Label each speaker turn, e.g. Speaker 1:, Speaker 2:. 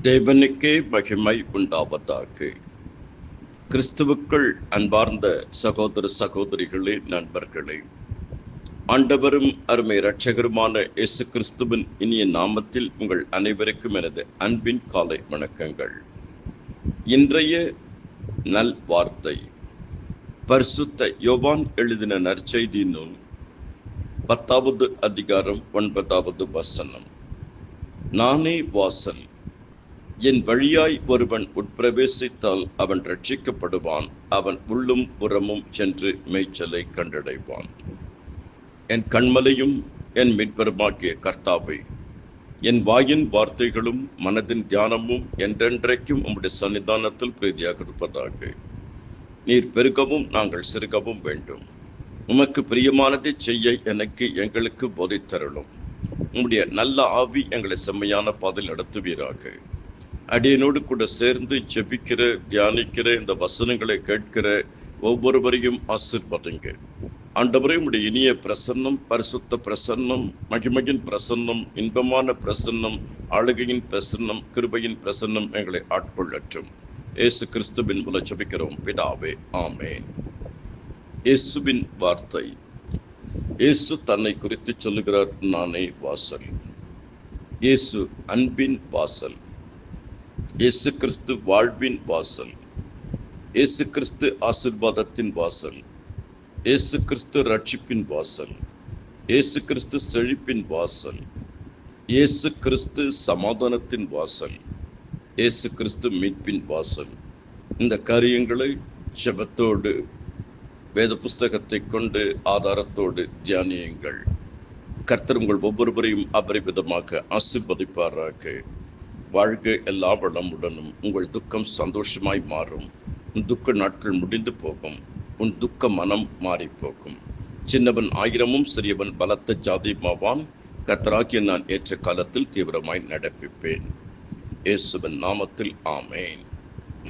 Speaker 1: தேவனுக்கே மகிமை உண்டாவதாக. கிறிஸ்துவுக்குள் அன்பார்ந்த சகோதர சகோதரிகளே, நண்பர்களே, ஆண்டவரும் அருமை இரட்சகருமான இயேசு கிறிஸ்துவின் இனிய நாமத்தில் உங்கள் அனைவருக்கும் எனது அன்பின் காலை வணக்கங்கள். இன்றைய நல் வார்த்தை பரிசுத்த யோவான் எழுதின நற்செய்தி நூல் 10வது அதிகாரம் 9வது வசனம். நானே வாசல், என் வழியாய் ஒருவன் உட்பிரவேசித்தால் அவன் ரட்சிக்கப்படுவான், அவன் உள்ளும் புறமும் சென்று மேய்ச்சலை கண்டடைவான். என் கண்மலையும் என் மீட்பருமாகிய கர்த்தாவே, என் வாயின் வார்த்தைகளும் மனதின் தியானமும் என்றென்றைக்கும் உம்முடைய சன்னிதானத்தில் பிரீதியாக இருப்பதாக. நீர் பெருகவும் நாங்கள் சிறுகவும் வேண்டும். உமக்கு பிரியமானதை செய்ய எங்களுக்கு போதித்தருளும். உம்முடைய நல்ல ஆவி எங்களை செம்மையான பாதையில் நடத்துவீராக. அடியனோடு கூட சேர்ந்து ஜெபிக்கிற, தியானிக்கிற, இந்த வசனங்களை கேட்கிற ஒவ்வொருவரையும் ஆசீர்வதிங்க. ஆண்டவரே, உம்முடைய இனிய பிரசன்னம், பரிசுத்த பிரசன்னம், மகிமையின் பிரசன்னம், இன்பமான பிரசன்னம், ஆளுகையின் பிரசன்னம், கிருபையின் பிரசன்னம் எங்களை ஆட்கொள்ளட்டும். இயேசு கிறிஸ்துவின் மூலம் ஜெபிக்கிறோம் பிதாவே, ஆமென். இயேசுவின் வார்த்தை. இயேசு தன்னை குறித்து சொல்லுகிறார், நானே வாசல். இயேசு அன்பின் வாசல். இயேசு கிறிஸ்து வாழ்வின் வாசல். இயேசு கிறிஸ்து ஆசீர்வாதத்தின் வாசல். இயேசு கிறிஸ்து ரட்சிப்பின் வாசல். இயேசு கிறிஸ்து செழிப்பின் வாசல். இயேசு கிறிஸ்து சமாதானத்தின் வாசல். இயேசு கிறிஸ்து மீட்பின் வாசல். இந்த காரியங்களை ஜெபத்தோடு, வேத புஸ்தகத்தை கொண்டு ஆதாரத்தோடு தியானியுங்கள். கர்த்தர் உங்கள் ஒவ்வொருவரையும் அபரிவிதமாக ஆசீர்வதிப்பாராக. வாழ்க எல்லா வளமுடனும். உங்கள் துக்கம் சந்தோஷமாய் மாறும். உன் துக்க நாட்கள் முடிந்து போகும். உன் துக்க மனம் மாறி போகும். சின்னவன் 1000 சிறியவன் பலத்த ஜாதிமாவான். கர்த்தராகிய நான் ஏற்ற காலத்தில் தீவிரமாய் நடப்பிப்பேன். இயேசுவின் நாமத்தில் ஆமென்.